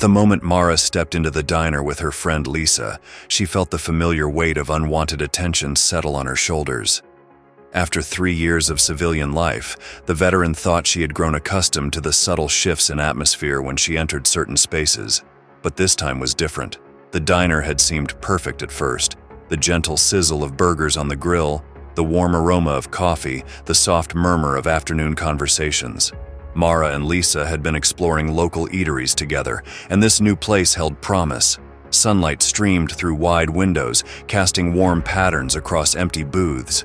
The moment Mara stepped into the diner with her friend Lisa, she felt the familiar weight of unwanted attention settle on her shoulders. After 3 years of civilian life, the veteran thought she had grown accustomed to the subtle shifts in atmosphere when she entered certain spaces. But this time was different. The diner had seemed perfect at first. The gentle sizzle of burgers on the grill, the warm aroma of coffee, the soft murmur of afternoon conversations. Mara and Lisa had been exploring local eateries together, and this new place held promise. Sunlight streamed through wide windows, casting warm patterns across empty booths.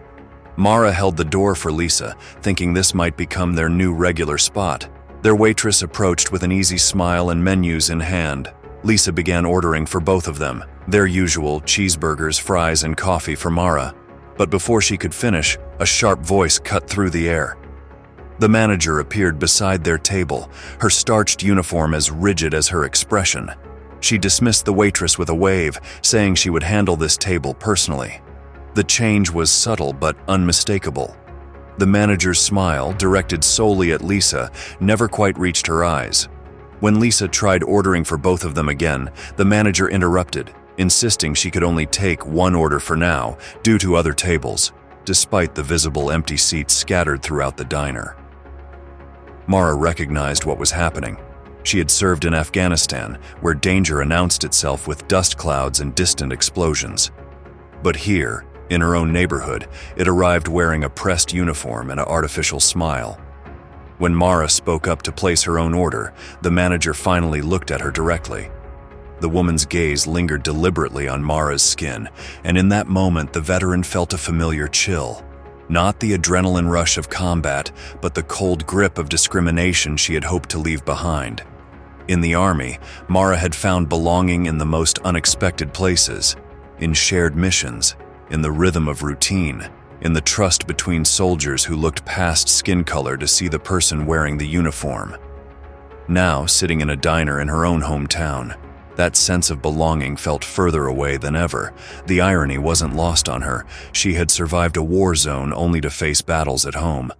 Mara held the door for Lisa, thinking this might become their new regular spot. Their waitress approached with an easy smile and menus in hand. Lisa began ordering for both of them, their usual cheeseburgers, fries, and coffee for Mara. But before she could finish, a sharp voice cut through the air. The manager appeared beside their table, her starched uniform as rigid as her expression. She dismissed the waitress with a wave, saying she would handle this table personally. The change was subtle but unmistakable. The manager's smile, directed solely at Lisa, never quite reached her eyes. When Lisa tried ordering for both of them again, the manager interrupted, insisting she could only take one order for now, due to other tables, despite the visible empty seats scattered throughout the diner. Mara recognized what was happening. She had served in Afghanistan, where danger announced itself with dust clouds and distant explosions. But here, in her own neighborhood, it arrived wearing a pressed uniform and an artificial smile. When Mara spoke up to place her own order, the manager finally looked at her directly. The woman's gaze lingered deliberately on Mara's skin, and in that moment the veteran felt a familiar chill. Not the adrenaline rush of combat, but the cold grip of discrimination she had hoped to leave behind. In the army, Mara had found belonging in the most unexpected places, in shared missions, in the rhythm of routine, in the trust between soldiers who looked past skin color to see the person wearing the uniform. Now, sitting in a diner in her own hometown, that sense of belonging felt further away than ever. The irony wasn't lost on her. She had survived a war zone only to face battles at home.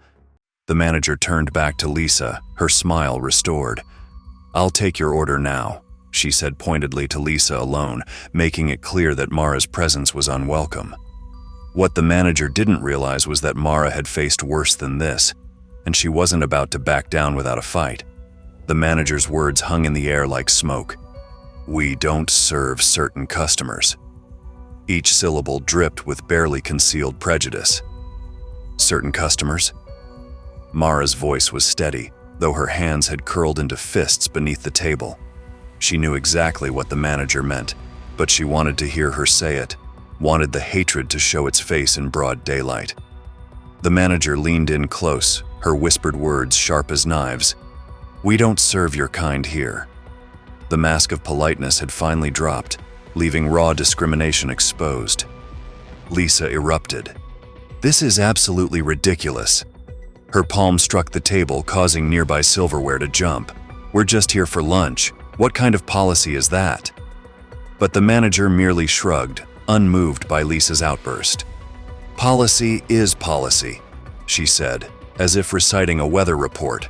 The manager turned back to Lisa, her smile restored. "I'll take your order now," she said pointedly to Lisa alone, making it clear that Mara's presence was unwelcome. What the manager didn't realize was that Mara had faced worse than this, and she wasn't about to back down without a fight. The manager's words hung in the air like smoke. "We don't serve certain customers." Each syllable dripped with barely concealed prejudice. "Certain customers?" Mara's voice was steady, though her hands had curled into fists beneath the table. She knew exactly what the manager meant, but she wanted to hear her say it, wanted the hatred to show its face in broad daylight. The manager leaned in close, her whispered words sharp as knives. "We don't serve your kind here." The mask of politeness had finally dropped, leaving raw discrimination exposed. Lisa erupted. "This is absolutely ridiculous." Her palm struck the table, causing nearby silverware to jump. "We're just here for lunch. What kind of policy is that?" But the manager merely shrugged, unmoved by Lisa's outburst. "Policy is policy," she said, as if reciting a weather report.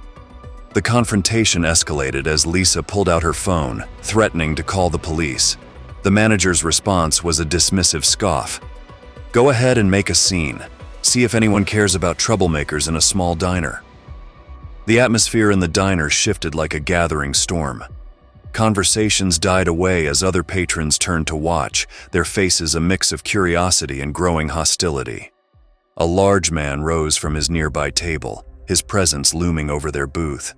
The confrontation escalated as Lisa pulled out her phone, threatening to call the police. The manager's response was a dismissive scoff. "Go ahead and make a scene. See if anyone cares about troublemakers in a small diner." The atmosphere in the diner shifted like a gathering storm. Conversations died away as other patrons turned to watch, their faces a mix of curiosity and growing hostility. A large man rose from his nearby table, his presence looming over their booth.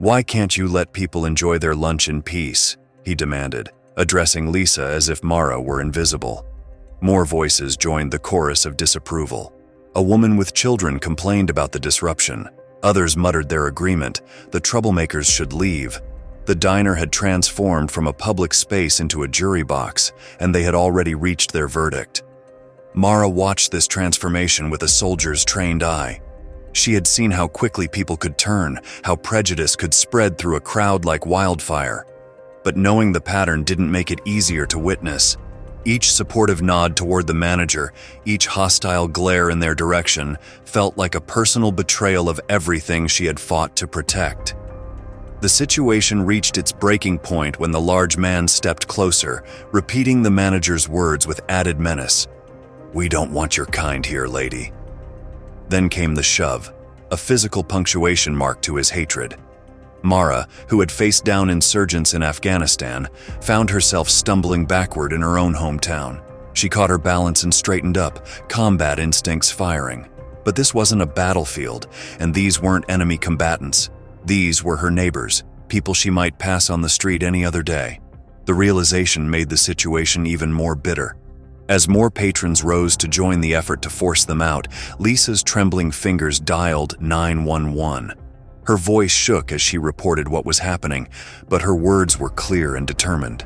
"Why can't you let people enjoy their lunch in peace?" he demanded, addressing Lisa as if Mara were invisible. More voices joined the chorus of disapproval. A woman with children complained about the disruption. Others muttered their agreement. The troublemakers should leave. The diner had transformed from a public space into a jury box, and they had already reached their verdict. Mara watched this transformation with a soldier's trained eye. She had seen how quickly people could turn, how prejudice could spread through a crowd like wildfire. But knowing the pattern didn't make it easier to witness. Each supportive nod toward the manager, each hostile glare in their direction, felt like a personal betrayal of everything she had fought to protect. The situation reached its breaking point when the large man stepped closer, repeating the manager's words with added menace. "We don't want your kind here, lady." Then came the shove, a physical punctuation mark to his hatred. Mara, who had faced down insurgents in Afghanistan, found herself stumbling backward in her own hometown. She caught her balance and straightened up, combat instincts firing. But this wasn't a battlefield, and these weren't enemy combatants. These were her neighbors, people she might pass on the street any other day. The realization made the situation even more bitter. As more patrons rose to join the effort to force them out, Lisa's trembling fingers dialed 911. Her voice shook as she reported what was happening, but her words were clear and determined.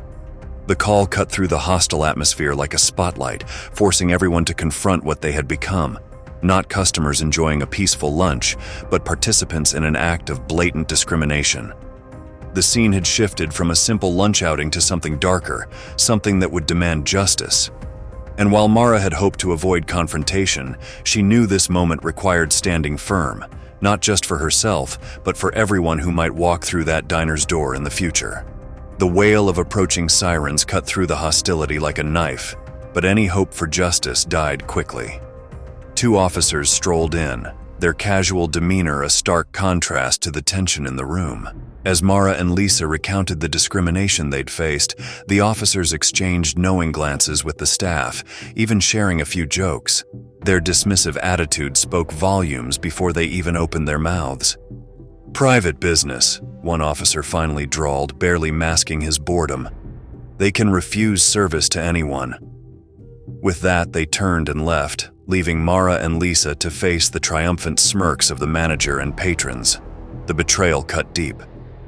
The call cut through the hostile atmosphere like a spotlight, forcing everyone to confront what they had become. Not customers enjoying a peaceful lunch, but participants in an act of blatant discrimination. The scene had shifted from a simple lunch outing to something darker, something that would demand justice. And while Mara had hoped to avoid confrontation, she knew this moment required standing firm, not just for herself, but for everyone who might walk through that diner's door in the future. The wail of approaching sirens cut through the hostility like a knife, but any hope for justice died quickly. Two officers strolled in, their casual demeanor a stark contrast to the tension in the room. As Mara and Lisa recounted the discrimination they'd faced, the officers exchanged knowing glances with the staff, even sharing a few jokes. Their dismissive attitude spoke volumes before they even opened their mouths. "Private business," one officer finally drawled, barely masking his boredom. "They can refuse service to anyone." With that, they turned and left, leaving Mara and Lisa to face the triumphant smirks of the manager and patrons. The betrayal cut deep.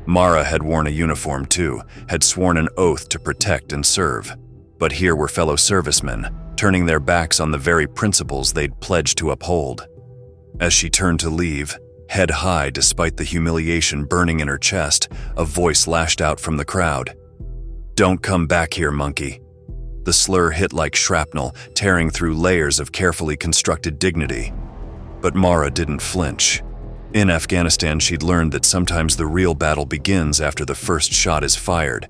Mara had worn a uniform too, had sworn an oath to protect and serve. But here were fellow servicemen, turning their backs on the very principles they'd pledged to uphold. As she turned to leave, head high despite the humiliation burning in her chest, a voice lashed out from the crowd. "Don't come back here, monkey." The slur hit like shrapnel, tearing through layers of carefully constructed dignity. But Mara didn't flinch. In Afghanistan, she'd learned that sometimes the real battle begins after the first shot is fired.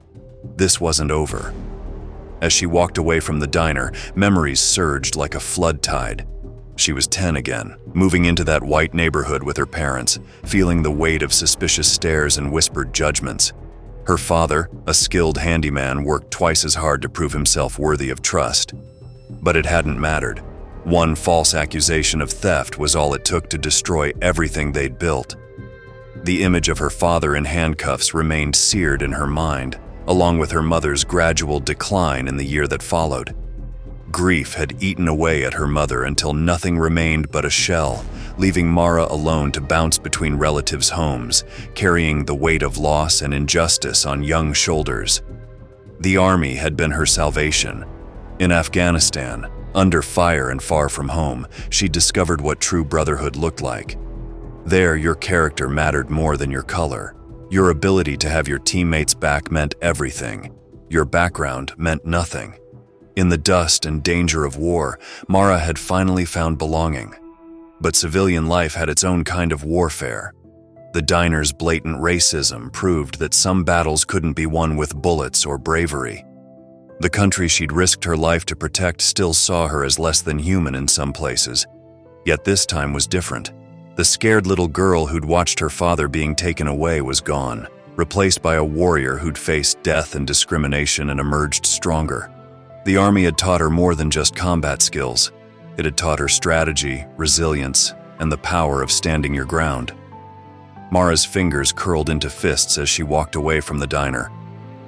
This wasn't over. As she walked away from the diner, memories surged like a flood tide. She was 10 again, moving into that white neighborhood with her parents, feeling the weight of suspicious stares and whispered judgments. Her father, a skilled handyman, worked twice as hard to prove himself worthy of trust. But it hadn't mattered. One false accusation of theft was all it took to destroy everything they'd built. The image of her father in handcuffs remained seared in her mind, along with her mother's gradual decline in the year that followed. Grief had eaten away at her mother until nothing remained but a shell, leaving Mara alone to bounce between relatives' homes, carrying the weight of loss and injustice on young shoulders. The army had been her salvation. In Afghanistan, under fire and far from home, she discovered what true brotherhood looked like. There, your character mattered more than your color. Your ability to have your teammates' back meant everything. Your background meant nothing. In the dust and danger of war, Mara had finally found belonging. But civilian life had its own kind of warfare. The diner's blatant racism proved that some battles couldn't be won with bullets or bravery. The country she'd risked her life to protect still saw her as less than human in some places. Yet this time was different. The scared little girl who'd watched her father being taken away was gone, replaced by a warrior who'd faced death and discrimination and emerged stronger. The army had taught her more than just combat skills. It had taught her strategy, resilience, and the power of standing your ground. Mara's fingers curled into fists as she walked away from the diner.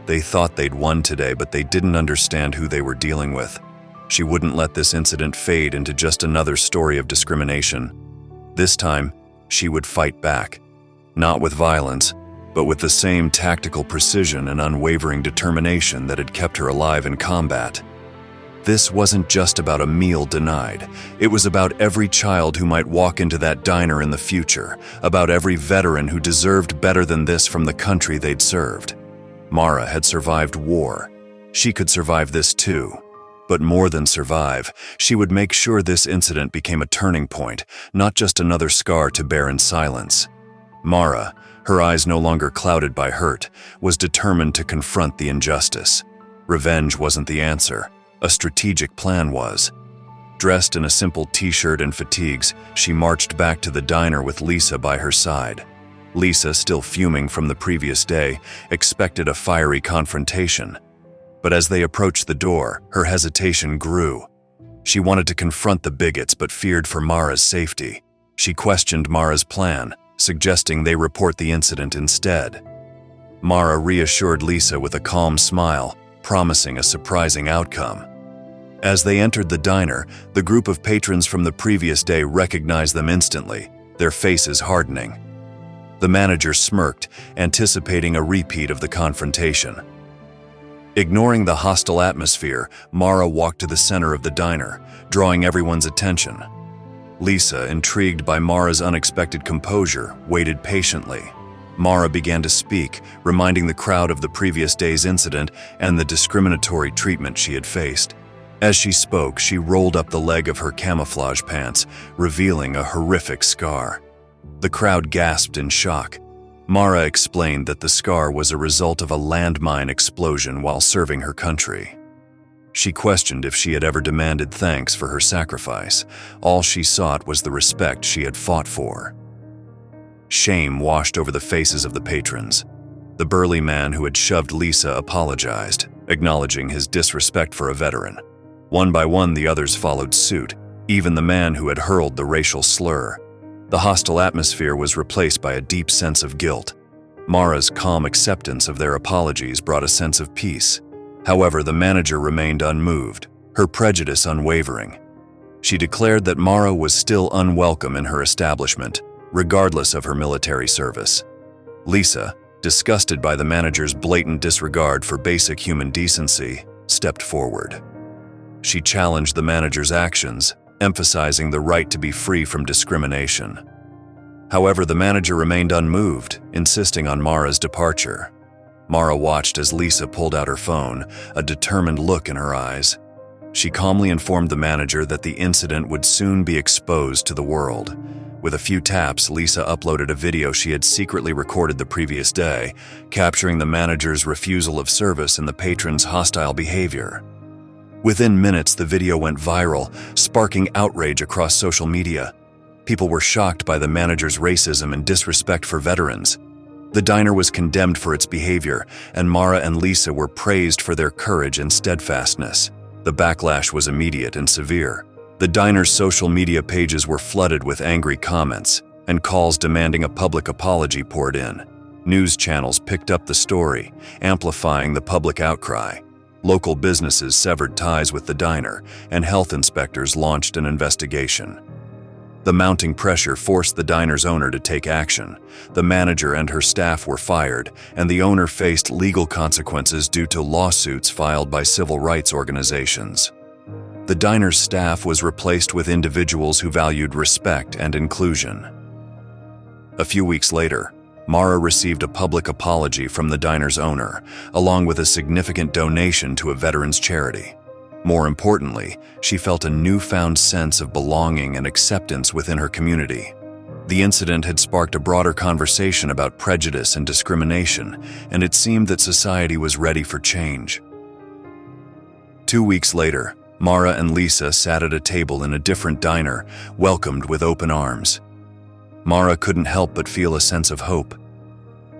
They thought they'd won today, but they didn't understand who they were dealing with. She wouldn't let this incident fade into just another story of discrimination. This time, she would fight back. Not with violence, but with the same tactical precision and unwavering determination that had kept her alive in combat. This wasn't just about a meal denied. It was about every child who might walk into that diner in the future, about every veteran who deserved better than this from the country they'd served. Mara had survived war. She could survive this too. But more than survive, she would make sure this incident became a turning point, not just another scar to bear in silence. Mara, her eyes no longer clouded by hurt, was determined to confront the injustice. Revenge wasn't the answer. A strategic plan was. Dressed in a simple t-shirt and fatigues, she marched back to the diner with Lisa by her side. Lisa, still fuming from the previous day, expected a fiery confrontation. But as they approached the door, her hesitation grew. She wanted to confront the bigots but feared for Mara's safety. She questioned Mara's plan, suggesting they report the incident instead. Mara reassured Lisa with a calm smile, promising a surprising outcome. As they entered the diner, the group of patrons from the previous day recognized them instantly, their faces hardening. The manager smirked, anticipating a repeat of the confrontation. Ignoring the hostile atmosphere, Mara walked to the center of the diner, drawing everyone's attention. Lisa, intrigued by Mara's unexpected composure, waited patiently. Mara began to speak, reminding the crowd of the previous day's incident and the discriminatory treatment she had faced. As she spoke, she rolled up the leg of her camouflage pants, revealing a horrific scar. The crowd gasped in shock. Mara explained that the scar was a result of a landmine explosion while serving her country. She questioned if she had ever demanded thanks for her sacrifice. All she sought was the respect she had fought for. Shame washed over the faces of the patrons. The burly man who had shoved Lisa apologized, acknowledging his disrespect for a veteran. One by one, the others followed suit, even the man who had hurled the racial slur. The hostile atmosphere was replaced by a deep sense of guilt. Mara's calm acceptance of their apologies brought a sense of peace. However, the manager remained unmoved, her prejudice unwavering. She declared that Mara was still unwelcome in her establishment, regardless of her military service. Lisa, disgusted by the manager's blatant disregard for basic human decency, stepped forward. She challenged the manager's actions, emphasizing the right to be free from discrimination. However, the manager remained unmoved, insisting on Mara's departure. Mara watched as Lisa pulled out her phone, a determined look in her eyes. She calmly informed the manager that the incident would soon be exposed to the world. With a few taps, Lisa uploaded a video she had secretly recorded the previous day, capturing the manager's refusal of service and the patron's hostile behavior. Within minutes, the video went viral, sparking outrage across social media. People were shocked by the manager's racism and disrespect for veterans. The diner was condemned for its behavior, and Mara and Lisa were praised for their courage and steadfastness. The backlash was immediate and severe. The diner's social media pages were flooded with angry comments, and calls demanding a public apology poured in. News channels picked up the story, amplifying the public outcry. Local businesses severed ties with the diner, and health inspectors launched an investigation. The mounting pressure forced the diner's owner to take action. The manager and her staff were fired, and the owner faced legal consequences due to lawsuits filed by civil rights organizations. The diner's staff was replaced with individuals who valued respect and inclusion. A few weeks later, Mara received a public apology from the diner's owner, along with a significant donation to a veterans charity. More importantly, she felt a newfound sense of belonging and acceptance within her community. The incident had sparked a broader conversation about prejudice and discrimination, and it seemed that society was ready for change. 2 weeks later, Mara and Lisa sat at a table in a different diner, welcomed with open arms. Mara couldn't help but feel a sense of hope.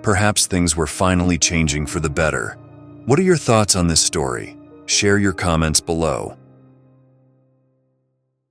Perhaps things were finally changing for the better. What are your thoughts on this story? Share your comments below.